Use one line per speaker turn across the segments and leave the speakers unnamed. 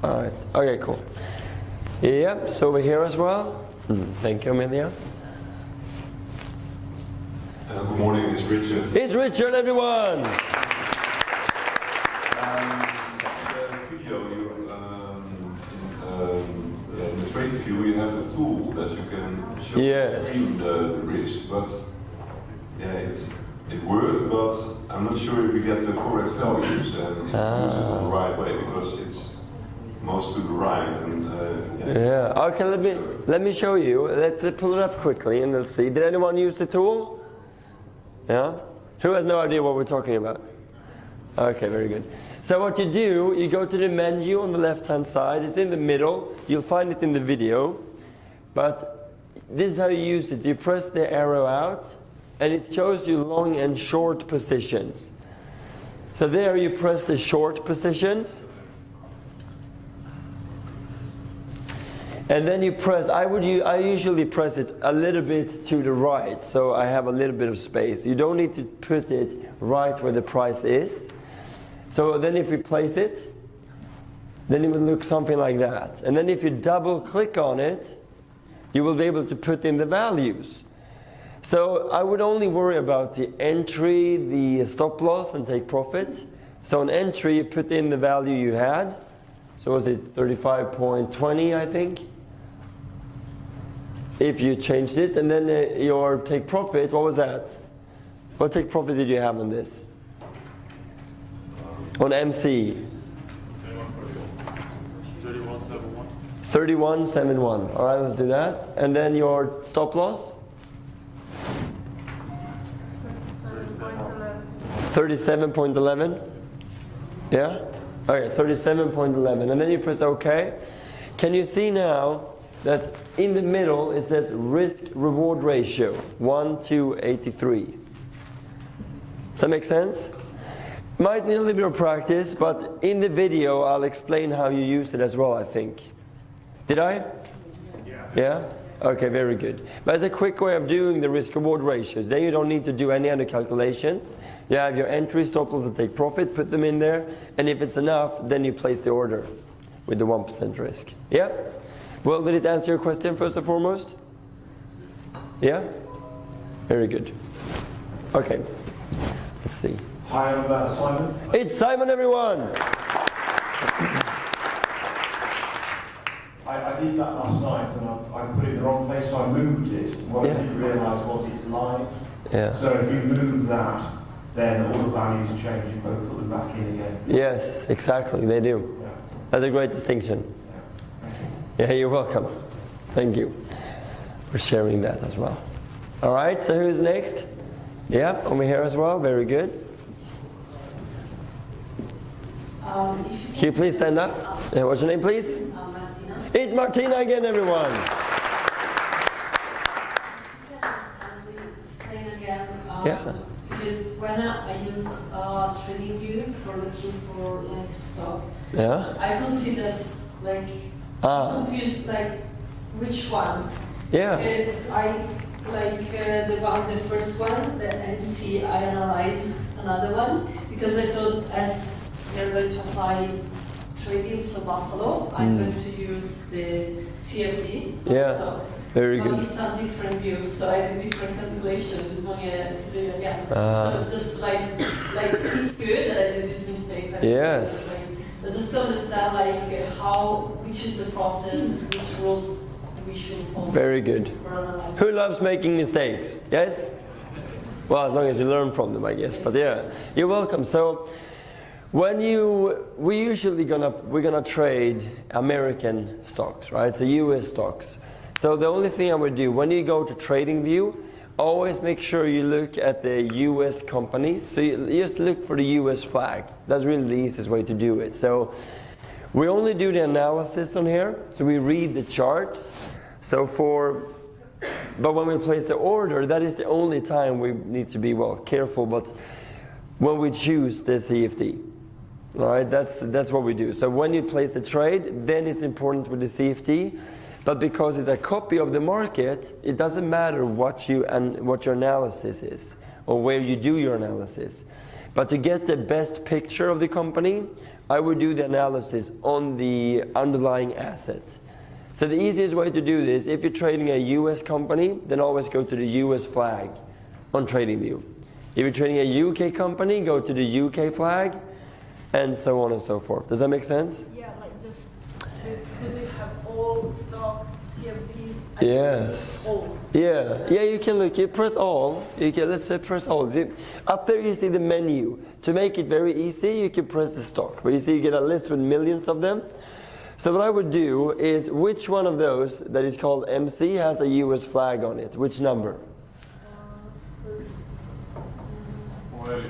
All right. Okay, cool. Yeah, so over here as well. Thank you, Amelia.
Good morning, it's Richard.
It's Richard, everyone!
In the video, in the trade view, you have a tool that you can show the risk, but it works, but I'm not sure if we get the correct values and if we use it in the right way, because it's most to the right. And
Okay, let me show you. Let's pull it up quickly and let's see. Did anyone use the tool? Yeah? Who has no idea what we're talking about? Okay, very good. So what you do, you go to the menu on the left-hand side. It's in the middle. You'll find it in the video. But this is how you use it. You press the arrow out, and it shows you long and short positions. So there you press the short positions. And then you press, I usually press it a little bit to the right, so I have a little bit of space. You don't need to put it right where the price is. So then if you place it, then it will look something like that. And then if you double click on it, you will be able to put in the values. So I would only worry about the entry, the stop loss, and take profit. So on entry, you put in the value you had. So was it 35.20, I think? If you changed it, and then your take profit, what was that? What take profit did you have on this? On MC?
31.71.
31.71. All right, let's do that. And then your stop loss? 37.11. Yeah? Okay, 37.11. And then you press OK. Can you see now that in the middle it says risk-reward ratio, 1:83. Does that make sense? Might need a little bit of practice, but in the video I'll explain how you use it as well, I think. Did I? Yeah? Okay, very good. But it's a quick way of doing the risk-reward ratios. Then you don't need to do any other calculations. You have your entry, stop loss, and take profit, put them in there, and if it's enough, then you place the order with the 1% risk. Yeah? Well, did it answer your question first and foremost? Yeah? Very good. Okay. Let's see.
Hi, I'm Simon.
It's Simon, everyone!
I did that last night and I put it in the wrong place, so I moved it. What I didn't realise was it live.
Yeah.
So if you move that, then all the values change. You've got to put them back in again.
Yes, exactly, they do.
Yeah.
That's a great distinction. Yeah, you're welcome. Thank you for sharing that as well. All right, so who's next? Yeah, over here as well. Very good. Can you please stand up? What's your name, please?
Martina.
It's Martina again, everyone.
Can you explain again?
Yeah.
Because when I use TradingView for looking for like stock,
Yeah.
I could see that's like confused, like which one?
Yeah.
Because I like the first one, the MC. I analyze another one because I thought as they're going to apply trading so Buffalo, I'm going to use the CFD.
Yeah.
stock.
Very good.
It's a different view, so I did different calculation this morning I had to do it again. So just like it's good that I did this mistake. Like,
Yes.
But just to understand which is the process, which rules we should follow.
Very good. Who loves making mistakes? Yes? Well, as long as you learn from them, I guess. But yeah, you're welcome. So we're gonna trade American stocks, right? So US stocks. So the only thing I would do when you go to TradingView, always make sure you look at the US company. So you just look for the US flag. That's really the easiest way to do it. So we only do the analysis on here. So we read the charts. But when we place the order, that is the only time we need to be careful. But when we choose the CFD, all right, that's what we do. So when you place a trade, then it's important with the CFD. But because it's a copy of the market, it doesn't matter what your analysis is or where you do your analysis. But to get the best picture of the company, I would do the analysis on the underlying asset. So the easiest way to do this, if you're trading a US company, then always go to the US flag on TradingView. If you're trading a UK company, go to the UK flag, and so on and so forth. Does that make sense?
Yeah, like just does it have all stocks, CFD?
Yes.
All.
Yeah, you can look. You press all. You can, let's say press all. Up there you see the menu. To make it very easy, you can press the stock. But you see, you get a list with millions of them. So what I would do is, which one of those that is called MC has a US flag on it? Which number?
That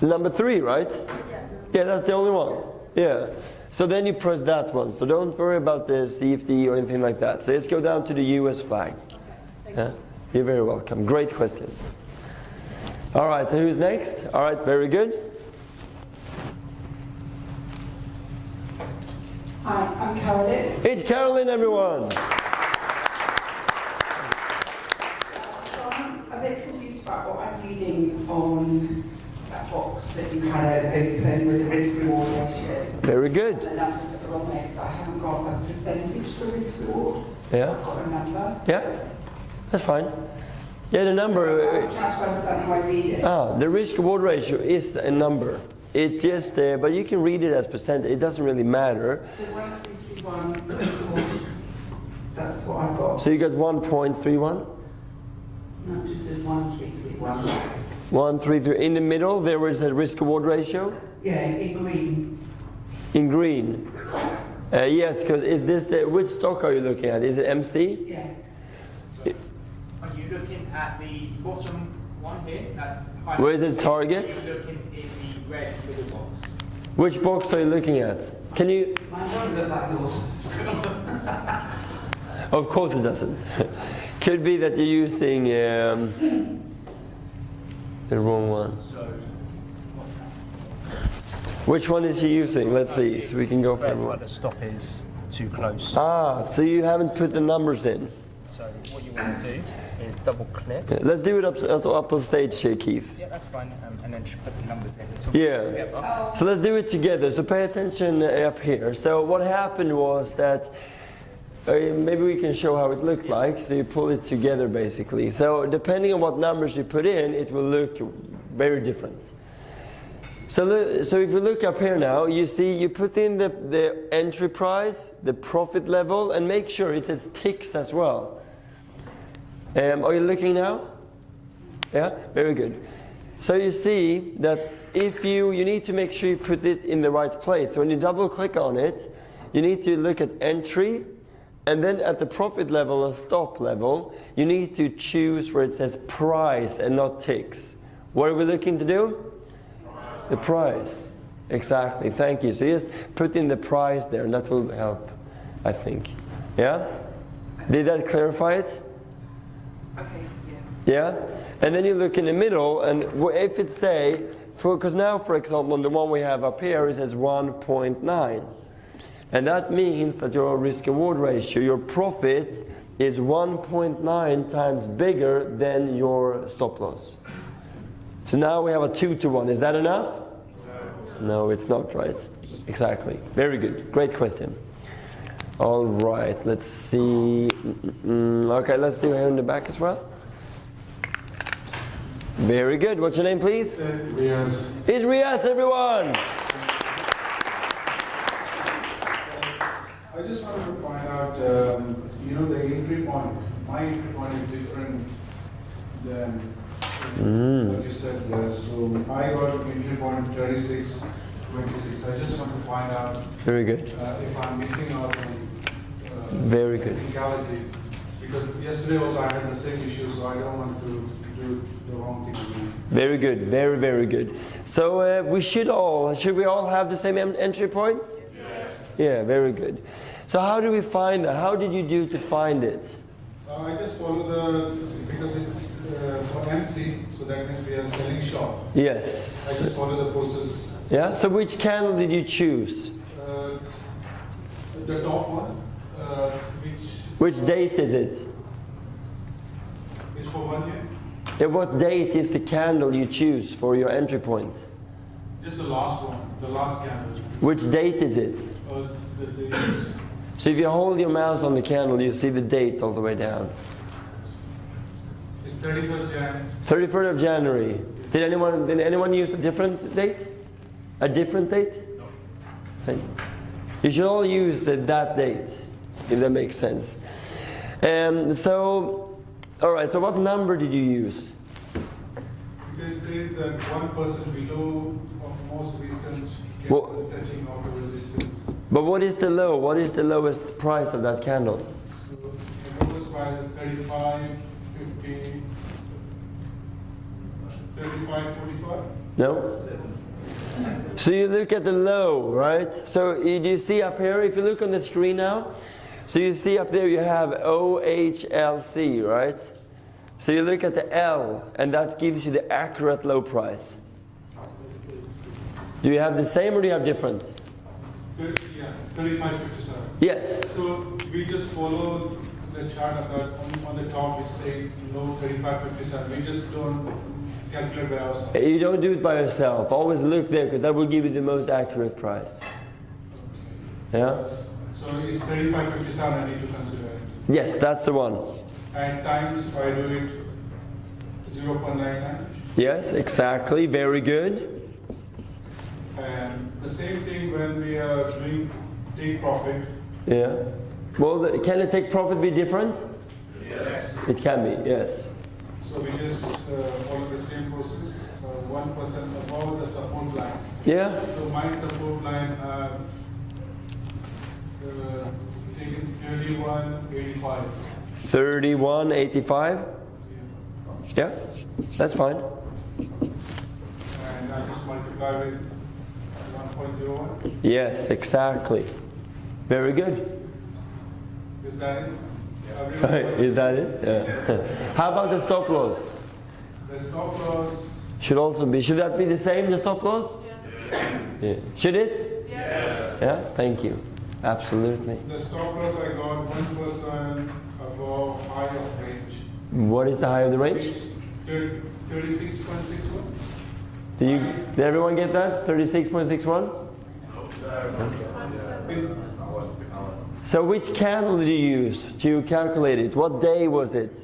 one.
Number 3, right? Yeah, that's the only one. Yeah. So then you press that one. So don't worry about the CFD or anything like that. So let's go down to the US flag. Yeah? You're very welcome. Great question. All right, so who's next? All right, very good.
Hi, I'm Caroline.
It's Caroline, everyone.
So I'm a bit confused about what I'm reading on that box that you had open with the risk-reward ratio.
Very good.
The numbers that are on there, so I haven't got a percentage for risk-reward.
Yeah.
I've got a number.
Yeah, that's fine. Yeah, the number.
I'm trying to understand how I read it.
The risk-reward ratio is a number. It's just, but you can read it as percent. It doesn't really matter.
So 1,331, that's what I've got.
So you got 1.31.
No, it just says 1,331.
133 in the middle. There is a risk-reward ratio.
Yeah, in green.
In green. Yes, because is this which stock are you looking at? Is it MC?
Yeah.
Are you looking at the bottom one here? That's
Where is its target?
You're looking in the red middle box.
Which box are you looking at? Can you?
Mine doesn't look like yours.
Of course it doesn't. Could be that you're using the wrong one.
So, what's that?
Which one is she using? Let's see, so we can go for
Red,
everyone.
but the stop is too close.
So you haven't put the numbers in.
So what you want to do is double click.
Yeah, let's do it up on stage here, Keith.
Yeah, that's fine. And then just put the numbers in. So
Yeah.
together.
So let's do it together. So pay attention up here. So what happened was that maybe we can show how it looked like. So you pull it together basically. So depending on what numbers you put in, it will look very different. So if you look up here now, you see you put in the entry price, the profit level, and make sure it says ticks as well. Are you looking now? Yeah, very good. So you see that if you need to make sure you put it in the right place. So when you double click on it, you need to look at entry, and then at the profit level and stop level, you need to choose where it says price and not ticks. What are we looking to do? The price. Exactly, thank you. So just put in the price there, and that will help, I think. Yeah? Did that clarify it?
Okay,
Yeah? And then you look in the middle, and if it say, because now, for example, the one we have up here, it says 1.9. And that means that your risk-reward ratio, your profit, is 1.9 times bigger than your stop loss. So now we have a 2-to-1. Is that enough? No, it's not, right? Exactly. Very good. Great question. All right, let's see. Okay, let's do here in the back as well. Very good. What's your name, please?
Riaz.
It's Riaz, everyone.
I just wanted to find out, the entry point. My entry point is different than what you said there. So I got entry point 36.26. I just want to find out
Very good.
if I'm missing out on
Very good.
technicality. Because yesterday also I had the same issue, so I don't want to do the wrong thing again.
Very good. Very, very good. So should we all have the same entry point? Yes. Yeah, very good. So how do we find that? How did you do to find it?
I just follow because it's for MC, so that means we are selling shop.
Yes.
I just follow the process.
Yeah. So which candle did you choose?
The top one,
Which date is it?
is for 1 year.
Yeah, what date is the candle you choose for your entry point?
Just the last one, the last candle.
Which date is it?
The use.
So if you hold your mouse on the candle, you see the date all the way down.
It's 31st Jan.
31st of January. Did anyone use a different date? A different date? No. Same. You should all use that date, if that makes sense. So, all right. So what number did you use?
It says that 1% below of most recent candle touching auto resistance.
But what is the low? What is the lowest price of that candle?
So the lowest price is 35, 50, 35, 45.
No? So you look at the low, right? So you see up here, if you look on the screen now, so you see up there you have OHLC, right? So you look at the L, and that gives you the accurate low price. Do you have the same or do you have different?
35, 57.
Yes.
So we just follow the chart on the top, it says low 35, 57. We just don't calculate by ourselves.
You don't do it by yourself. Always look there because that will give you the most accurate price. Yeah?
So it's 35, 57 I need to consider it.
Yes, that's the one.
And times I do it 0.99.
Yes, exactly. Very good.
And the same thing when we are doing take profit.
Yeah. Well, can a take profit be different? Yes. It can be, yes.
So we just follow the same process, 1% above the support line.
Yeah.
So my support line taken 31.85.
31.85? Yeah, that's fine.
And I just multiply with 1.01.
Yes, exactly. Very good.
Is that it?
Is that it? Yeah. How about the stop loss?
The stop loss.
Should also be. Should that be the same, the stop loss? Yes. Yeah. Should it?
Yes.
Yeah, thank you. Absolutely.
The stop loss I got 1% above high of range.
What is the high of the range?
36.61.
Did everyone get that? 36.61? So which candle did you use to calculate it? What day was it?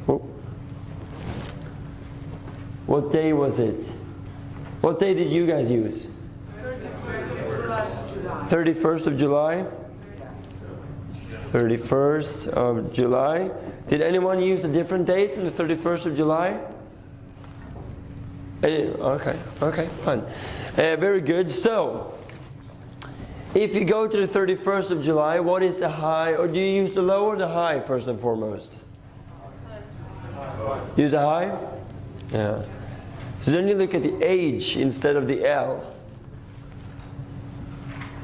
Oh. What day was it? What day did you guys use? 31st of July? 31st of July. Did anyone use a different date than the 31st of July? Okay, fine. Very good. So, if you go to the 31st of July, what is the high? Or do you use the low or the high first and foremost? Use the high? Yeah. So then you look at the H instead of the L.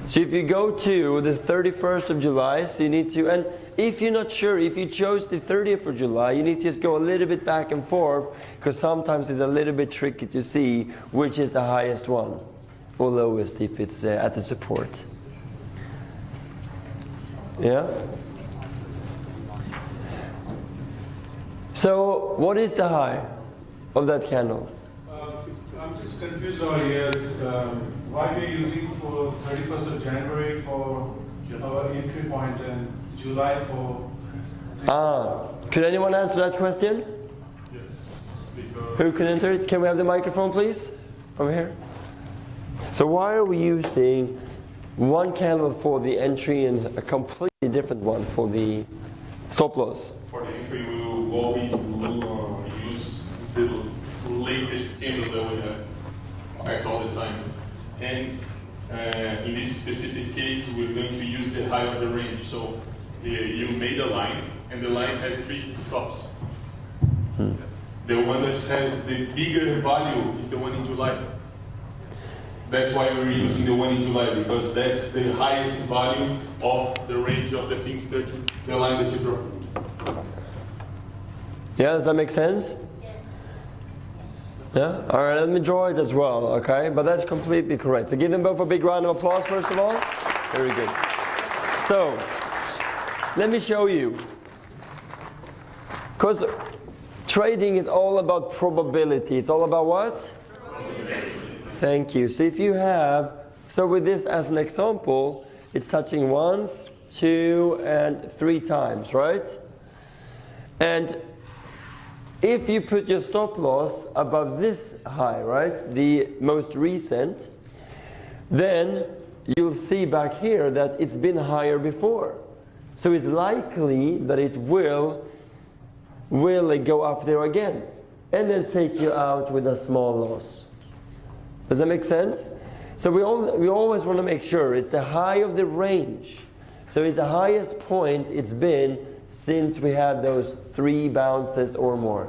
So if you go to the 31st of July, so you need to, and if you're not sure, if you chose the 30th of July, you need to just go a little bit back and forth, because sometimes it's a little bit tricky to see which is the highest one, or lowest if it's at the support. Yeah? So, what is the high of that candle?
I'm just confused over here. Why we're using for 31st of January for our entry point and July for...
Could anyone answer that question?
Yes. Because
Who can enter it? Can we have the microphone, please? Over here. So why are we using one candle for the entry and a completely different one for the stop loss?
for the entry, we will always use the latest candle that we have. That's all the time. And in this specific case, we're going to use the high of the range. So you made a line, and the line had 3 stops. The one that has the bigger value is the one in July. That's why we're using the one in July, because that's the highest value of the range of the things that the line that you draw.
Yeah, does that make sense? Yeah? Alright, let me draw it as well, okay? But that's completely correct. So give them both a big round of applause first of all. Very good. So, let me show you. Because trading is all about probability. It's all about what? Thank you. So if you have, so with this as an example, it's touching once, 2, and 3 times, right? And if you put your stop loss above this high, right, the most recent, then you'll see back here that it's been higher before. So it's likely that it will go up there again and then take you out with a small loss. Does that make sense? So we always want to make sure it's the high of the range. So it's the highest point it's been since we had those 3 bounces or more.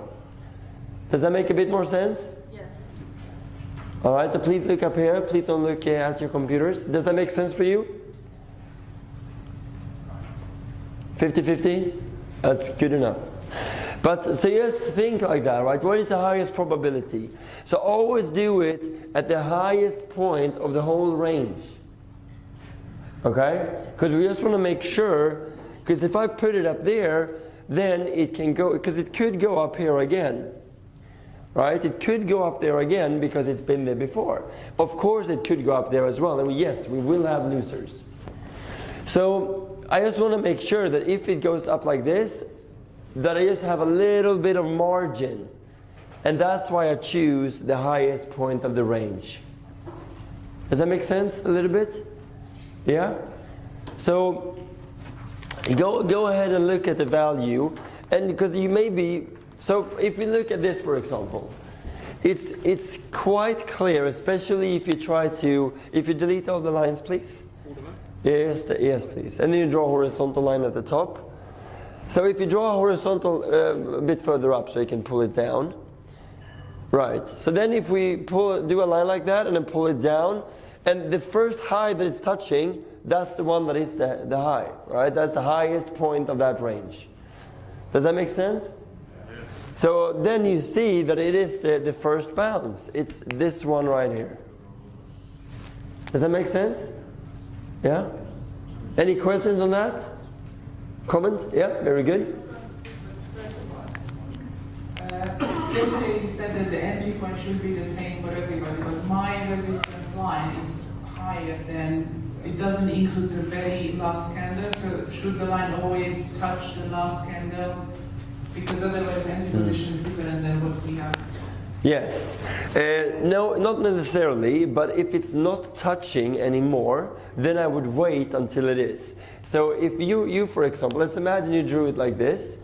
Does that make a bit more sense?
Yes.
All right, so please look up here. Please don't look at your computers. Does that make sense for you? 50-50? That's good enough. But so just think like that, right? What is the highest probability? So always do it at the highest point of the whole range. Okay? Because we just want to make sure, because if I put it up there, then it can go, because it could go up here again. Right? It could go up there again because it's been there before. Of course it could go up there as well. And yes, we will have losers. So I just want to make sure that if it goes up like this, that I just have a little bit of margin. And that's why I choose the highest point of the range. Does that make sense a little bit? Yeah? So go ahead and look at the value. And because you may be, so if we look at this for example, it's quite clear, especially if you if you delete all the lines please. Yes, please. And then you draw a horizontal line at the top. So if you draw a horizontal a bit further up so you can pull it down. Right. So then if we do a line like that and then pull it down, and the first high that it's touching, that's the one that is the high, right? That's the highest point of that range. Does that make sense? Yes. So then you see that it is the first bounce. It's this one right here. Does that make sense? Yeah? Any questions on that? Comments? Yeah, very good.
Yesterday you said that the entry point should be the same for everybody, but my resistance line is higher than, it doesn't include the very last candle, so should the line always touch the last candle? Because otherwise the entry position is different than what we have.
Yes. No, not necessarily, but if it's not touching anymore, then I would wait until it is. So if you for example, let's imagine you drew it like this,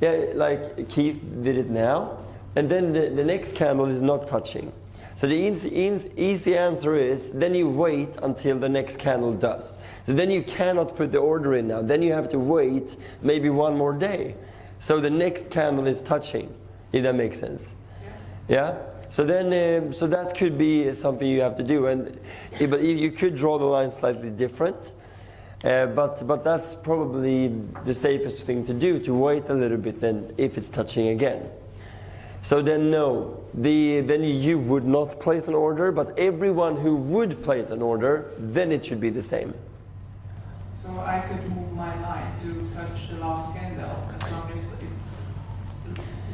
yeah, like Keith did it now, and then the next candle is not touching. So the easy answer is, then you wait until the next candle does. So then you cannot put the order in now. Then you have to wait maybe one more day. So the next candle is touching, if that makes sense. Yeah? So then, so that could be something you have to do. But you could draw the line slightly different. But that's probably the safest thing to do, to wait a little bit then if it's touching again. So then no, then you would not place an order, but everyone who would place an order, then it should be the same.
So I could move my line to touch the last candle as long as it's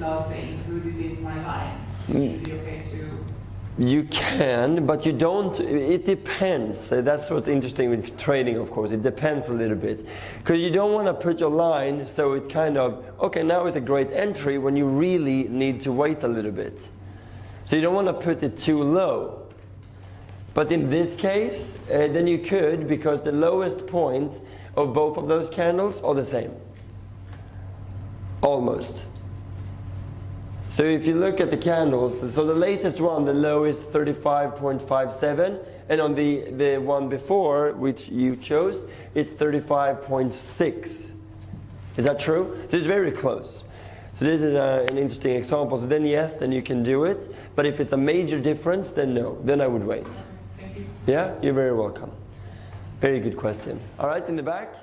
last day included in my line. It should be okay to...
You can, but you don't, it depends. That's what's interesting with trading, of course. It depends a little bit. Because you don't want to put your line so it's kind of, okay, now is a great entry when you really need to wait a little bit. So you don't want to put it too low. But in this case, then you could, because the lowest point of both of those candles are the same. Almost. So if you look at the candles, so the latest one, the low is 35.57, and on the one before, which you chose, it's 35.6. Is that true? So it's very close. So this is an interesting example. So then yes, then you can do it. But if it's a major difference, then no. Then I would wait.
Thank you.
Yeah, you're very welcome. Very good question. All right, in the back.